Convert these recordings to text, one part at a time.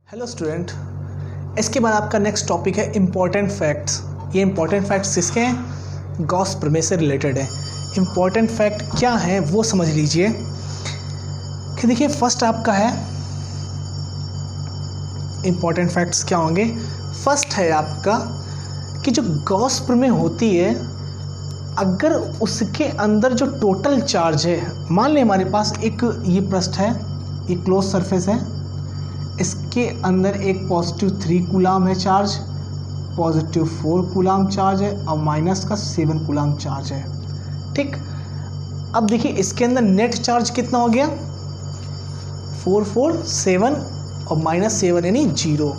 Hello student, इसके बाद आपका नेक्स्ट टॉपिक है इम्पॉर्टेंट फैक्ट्स। ये इम्पॉर्टेंट फैक्ट्स किसके हैं? गॉस प्रमेय से रिलेटेड है। इम्पॉर्टेंट फैक्ट क्या है वो समझ लीजिए कि देखिए फर्स्ट आपका है इम्पॉर्टेंट फैक्ट्स क्या होंगे। फर्स्ट है आपका कि जो गॉस प्रमेय होती है, अगर उसके अंदर जो टोटल चार्ज है, मान लें हमारे पास एक ये पृष्ठ है, ये क्लोज सरफेस है, इसके अंदर एक पॉजिटिव 3 कूलाम है चार्ज, पॉजिटिव 4 कूलाम चार्ज है और माइनस का 7 कूलाम चार्ज है। ठीक, अब देखिए इसके अंदर नेट चार्ज कितना हो गया, 4 4 7 और माइनस 7 यानी 0।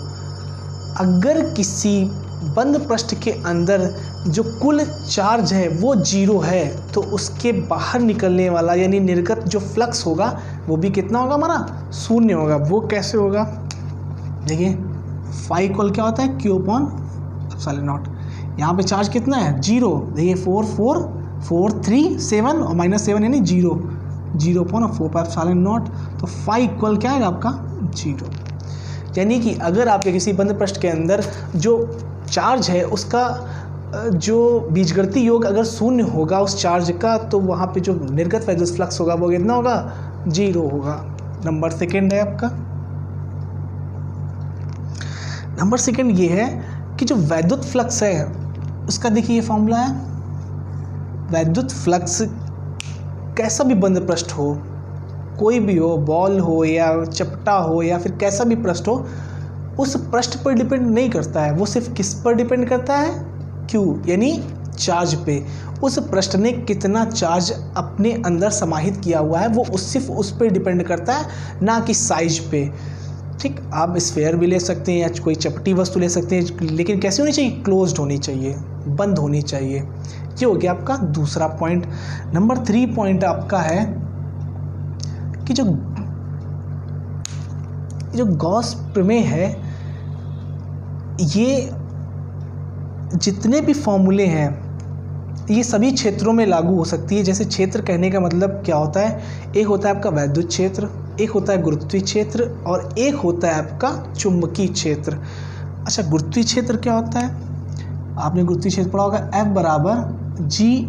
अगर किसी बंद पृष्ठ के अंदर जो कुल चार्ज है वो 0 है तो उसके बाहर निकलने वाला यानी निर्गत जो फ्लक्स होगा वो भी कितना होगा, हमारा शून्य होगा। वो कैसे होगा, देखिए फाई इक्वल क्या होता है, Q अपॉन एप्सिलॉन नॉट। यहाँ पे चार्ज कितना है, 0। देखिए 4 4 4 3 7 और माइनस 7 यानी 0 0 अपॉन 4 पाई एप्सिलॉन नॉट। तो फाई इक्वल क्या है आपका 0। यानी कि अगर आपके किसी बंद पृष्ठ के अंदर जो चार्ज है उसका जो बीजगणितीय योग अगर शून्य होगा उस चार्ज का, तो वहाँ पे जो निर्गत वैद्युत फ्लक्स होगा वो कितना होगा, 0 होगा। नंबर सेकंड है आपका, नंबर सेकंड ये है कि जो वैद्युत फ्लक्स है उसका देखिए ये फॉर्मूला है। वैद्युत फ्लक्स कैसा भी बंद पृष्ठ हो, कोई भी हो, बॉल हो या चपटा हो या फिर कैसा भी पृष्ठ हो, उस पृष्ठ पर डिपेंड नहीं करता है, वो सिर्फ किस पर डिपेंड करता है, Q यानी चार्ज पे। उस पृष्ठ ने कितना चार्ज अपने अंदर समाहित किया हुआ है वो सिर्फ उस पर डिपेंड करता है, ना कि साइज पे। ठीक, आप स्फेयर भी ले सकते हैं या कोई चपटी वस्तु ले सकते हैं, लेकिन कैसी होनी चाहिए, क्लोज्ड होनी चाहिए, बंद होनी चाहिए। ये हो गया आपका दूसरा पॉइंट। नंबर 3 पॉइंट आपका है कि जो गॉस प्रमेय है, ये जितने भी फॉर्मूले हैं ये सभी क्षेत्रों में लागू हो सकती है। जैसे क्षेत्र कहने का मतलब क्या होता है, एक होता है आपका वैद्युत क्षेत्र, एक होता है गुरुत्वीय क्षेत्र और एक होता है आपका चुंबकीय क्षेत्र। अच्छा, गुरुत्वीय क्षेत्र क्या होता है, आपने गुरुत्वीय क्षेत्र पढ़ा होगा, F बराबर G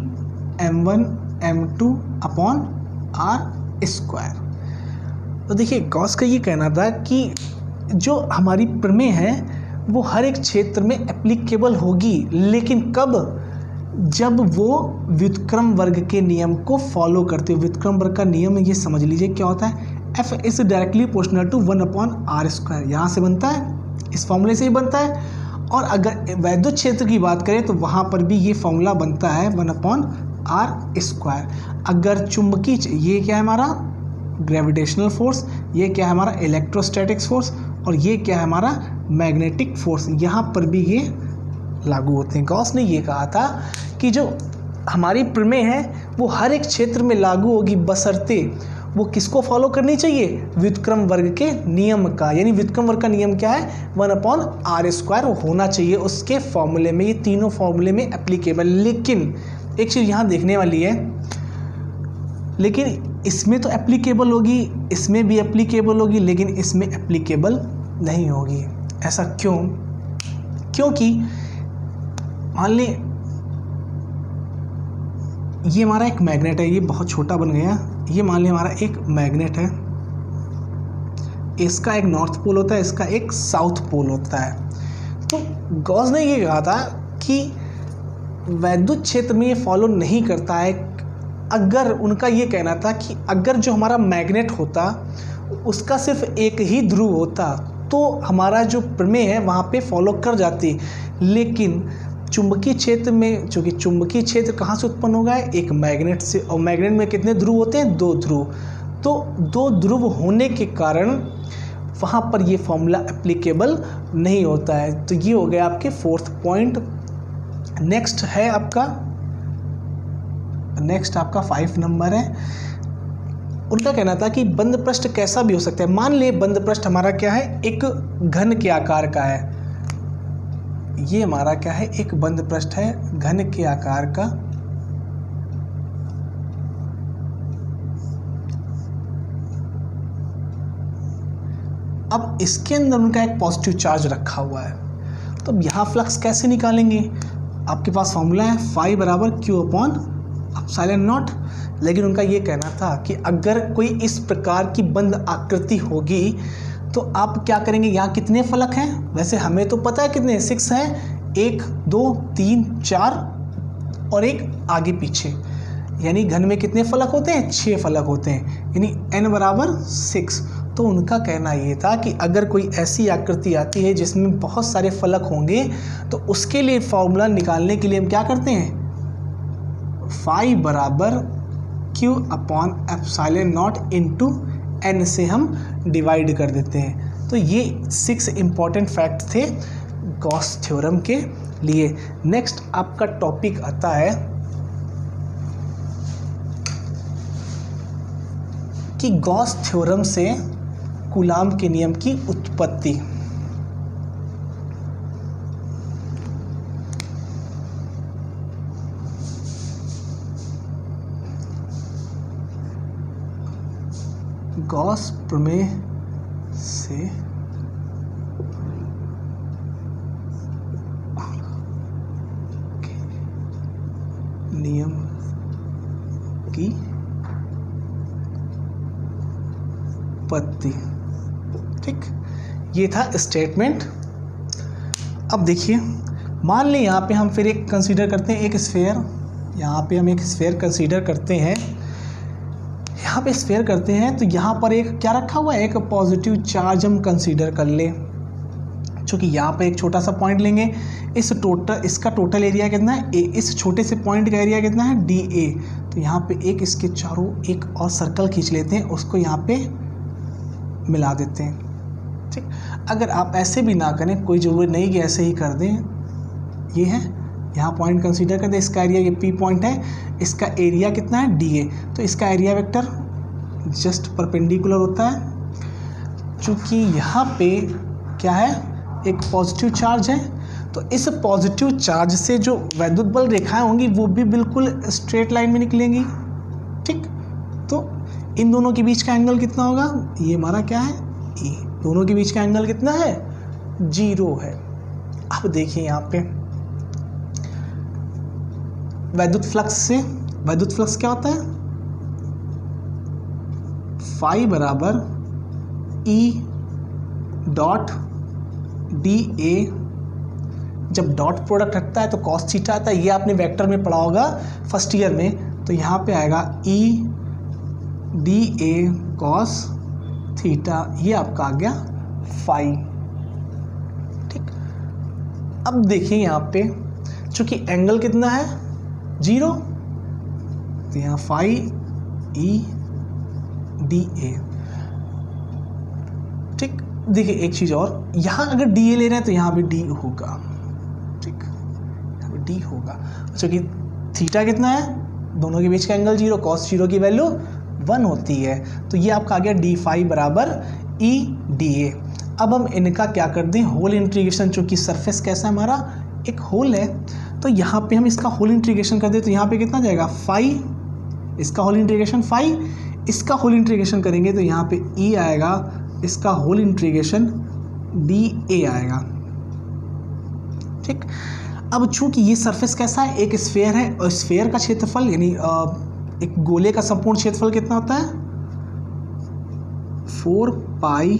m1 m2 upon r square. तो देखिए गॉस का ये कहना था कि जो हमारी प्रमेय है वो हर एक क्षेत्र में एप्लीकेबल होगी, लेकिन कब, जब वो व्युत्क्रम वर्ग के नियम को फॉलो करते हो। व्युत्क्रम वर्ग का नियम ये समझ लीजिए क्या होता है, F is directly proportional to 1 upon r square. यहाँ से बनता है, इस फॉर्मूले से ही बनता है। और अगर वैद्युत क्षेत्र की बात करें तो वहाँ पर भी ये फॉर्मूला बनता है 1 अपॉन r स्क्वायर। अगर चुंबकीय, ये क्या है हमारा ग्रेविटेशनल फोर्स, ये क्या है हमारा इलेक्ट्रोस्टैटिक्स फोर्स और ये क्या है हमारा मैग्नेटिक फोर्स, यहाँ पर भी ये लागू होते हैं। गॉस ने ये कहा था कि जो हमारी प्रमेय है वो हर एक क्षेत्र में लागू होगी, बशर्ते वो किसको फॉलो करनी चाहिए, व्युत्क्रम वर्ग के नियम का। यानी व्युत्क्रम वर्ग का नियम क्या है, 1 अपॉन r स्क्वायर होना चाहिए उसके फॉर्मूले में। ये तीनों फॉर्मूले में एप्लीकेबल। लेकिन एक चीज़ यहाँ देखने वाली है, लेकिन इसमें तो एप्लीकेबल होगी, इसमें भी एप्लीकेबल होगी, लेकिन इसमें एप्लीकेबल नहीं होगी। ऐसा क्यों? क्योंकि मान लें ये हमारा एक मैग्नेट है, ये बहुत छोटा बन गया, ये मान लें हमारा एक मैग्नेट है, इसका एक नॉर्थ पोल होता है, इसका एक साउथ पोल होता है। तो गॉस ने ये कहा था कि वैद्युत क्षेत्र में ये फॉलो नहीं करता है। अगर उनका ये कहना था कि अगर जो हमारा मैग्नेट होता उसका सिर्फ एक ही ध्रुव होता तो हमारा जो प्रमेय है वहाँ पे फॉलो कर जाती। लेकिन चुंबकीय क्षेत्र में, चूँकि चुंबकीय क्षेत्र कहाँ से उत्पन्न होगा है, एक मैग्नेट से, और मैग्नेट में कितने ध्रुव होते हैं, 2 ध्रुव। तो 2 ध्रुव होने के कारण वहाँ पर ये फॉर्मूला एप्लीकेबल नहीं होता है। तो ये हो गया आपके 4th पॉइंट। नेक्स्ट आपका 5 नंबर है। उनका कहना था कि बंद पृष्ठ कैसा भी हो सकता है। मान ले बंद पृष्ठ हमारा क्या है, एक घन के आकार का है। ये हमारा क्या है, एक बंद पृष्ठ है घन के आकार का। अब इसके अंदर उनका एक पॉजिटिव चार्ज रखा हुआ है, तो अब यहाँ फ्लक्स कैसे निकालेंगे? आपके पास फॉर्मूला है फाई बराबर क्यू अपॉन एप्सिलॉन नॉट। लेकिन उनका ये कहना था कि अगर कोई इस प्रकार की बंद आकृति होगी तो आप क्या करेंगे? यहाँ कितने फलक हैं? वैसे हमें तो पता है कितने, 6 हैं, 1 2 3 4 और एक आगे पीछे, यानी घन में कितने फलक होते हैं? 6 फलक होते हैं, यानी n बराबर 6। तो उनका कहना ये था कि अगर कोई ऐसी आकृति आती है जिसमें बहुत सारे फलक होंगे तो उसके लिए फॉर्मूला निकालने के लिए हम क्या करते हैं? फाई बराबर Q upon epsilon not into n से हम डिवाइड कर देते हैं। तो ये 6 इम्पॉर्टेंट फैक्ट थे गॉस थ्योरम के लिए। नेक्स्ट आपका टॉपिक आता है कि गॉस थ्योरम से कूलाम के नियम की उत्पत्ति। गॉस प्रमेय से नियम की उत्पत्ति। ठीक, ये था स्टेटमेंट। अब देखिए, मान लें यहाँ पे हम फिर एक कंसीडर करते हैं, एक स्फेयर। यहाँ पे हम एक स्फेयर कंसीडर करते हैं, यहाँ पे स्फेयर करते हैं तो यहाँ पर एक क्या रखा हुआ है? एक पॉजिटिव चार्ज हम कंसीडर कर ले। चूँकि यहाँ पे एक छोटा सा पॉइंट लेंगे, इसका टोटल एरिया कितना है? ए। इस छोटे से पॉइंट का एरिया कितना है? D A. तो यहाँ पे एक इसके चारों एक और सर्कल खींच लेते हैं, उसको यहाँ पे मिला देते हैं। ठीक, अगर आप ऐसे भी ना करें, कोई ज़रूरत नहीं कि ऐसे ही कर दें। ये है, यहाँ पॉइंट कंसीडर कर दें, इसका एरिया, ये पी पॉइंट है, इसका एरिया कितना है? D A. तो इसका एरिया वेक्टर जस्ट परपेंडिकुलर होता है। चूँकि यहाँ पे क्या है? एक पॉजिटिव चार्ज है, तो इस पॉजिटिव चार्ज से जो वैद्युत बल रेखाएं होंगी वो भी बिल्कुल स्ट्रेट लाइन में निकलेंगी। ठीक, तो इन दोनों के बीच का एंगल कितना होगा? ये हमारा क्या है? ए। दोनों के बीच का एंगल कितना है? 0 है। अब देखिए यहाँ पे वैद्युत फ्लक्स से, वैद्युत फ्लक्स क्या होता है? फाई बराबर ई डॉट डी ए। जब डॉट प्रोडक्ट हटता है तो कॉस थीटा आता है, ये आपने वेक्टर में पढ़ा होगा फर्स्ट ईयर में। तो यहाँ पे आएगा E D A cos theta, ये आपका आ गया फाई। ठीक, अब देखिए यहाँ पे चूंकि एंगल कितना है? 0, तो यहाँ फाई ई डी ए। ठीक, देखिए एक चीज़ और, यहाँ अगर डी ए ले रहे हैं तो यहाँ भी डी होगा। ठीक, यहाँ भी डी होगा। चूँकि थीटा कितना है? दोनों के बीच का एंगल 0, कॉस 0 की वैल्यू 1 होती है। तो ये आपका आ गया डी फाई बराबर ई डी ए। अब हम इनका क्या कर दें? Whole integration. चूँकि सरफेस कैसा है हमारा? एक होल है, तो यहाँ पे हम इसका होल इंटीग्रेशन कर दें तो यहाँ पे कितना जाएगा? फाई। इसका होल इंटीग्रेशन फाई, इसका होल इंटीग्रेशन करेंगे तो यहाँ पे ई आएगा, इसका होल इंटीग्रेशन डी ए आएगा। ठीक, अब चूंकि ये सरफेस कैसा है? एक स्फेयर है, और स्फेयर का क्षेत्रफल यानी एक गोले का संपूर्ण क्षेत्रफल कितना होता है? 4 पाई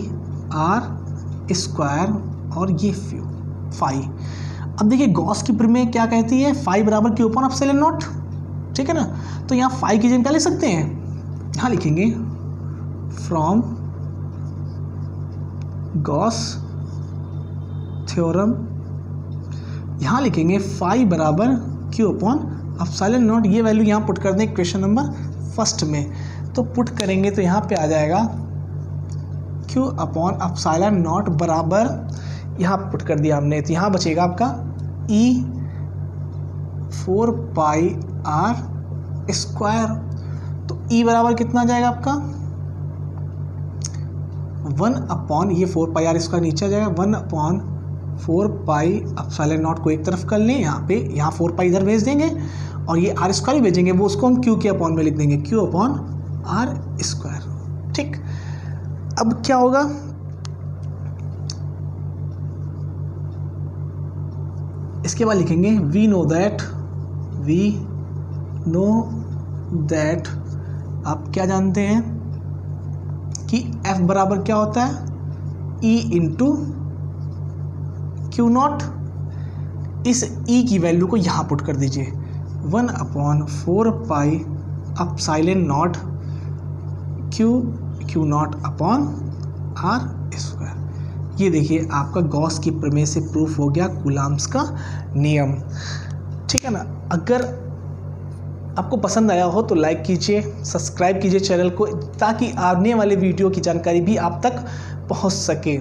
आर स्क्वायर, और ये फाई। अब देखिए गॉस की प्रमेय क्या कहती है? फाई बराबर क्यू अपॉन एप्सिलॉन नॉट। ठीक है ना? तो यहाँ फाई की जगह क्या लिख सकते हैं? यहाँ लिखेंगे फ्रॉम गॉस थ्योरम, यहाँ लिखेंगे फाई बराबर क्यू अपॉन एप्सिलॉन नॉट। ये वैल्यू यहाँ पुट कर दें क्वेश्चन नंबर फर्स्ट में, तो पुट करेंगे तो यहाँ पे आ जाएगा क्यू अपॉन एप्सिलॉन नॉट बराबर, यहाँ पुट कर दिया हमने, तो यहाँ बचेगा आपका ई 4 पाई आर स्क्वायर। तो ई बराबर कितना जाएगा आपका? 1 अपॉन, ये 4 पाई आर स्क्वायर नीचे आ जाएगा, 1 अपॉन 4 पाई एप्सिलॉन नॉट को एक तरफ कर लें यहाँ पे, यहाँ 4 पाई इधर भेज देंगे, और ये आर स्क्वायर ही भेजेंगे, वो उसको हम क्यू के अपॉन में लिख देंगे, क्यू अपॉन आर स्क्वायर। ठीक, अब क्या होगा? इसके बाद लिखेंगे वी नो दैट आप क्या जानते हैं कि F बराबर क्या होता है, E इंटू क्यू नॉट। इस E की वैल्यू को यहाँ पुट कर दीजिए, 1/4 pi epsilon naught Q naught upon R square. ये देखिए आपका गॉस की प्रमेय से प्रूफ हो गया कूलम्ब्स का नियम। ठीक है ना। अगर आपको पसंद आया हो तो लाइक कीजिए, सब्सक्राइब कीजिए चैनल को, ताकि आने वाले वीडियो की जानकारी भी आप तक पहुंच सके।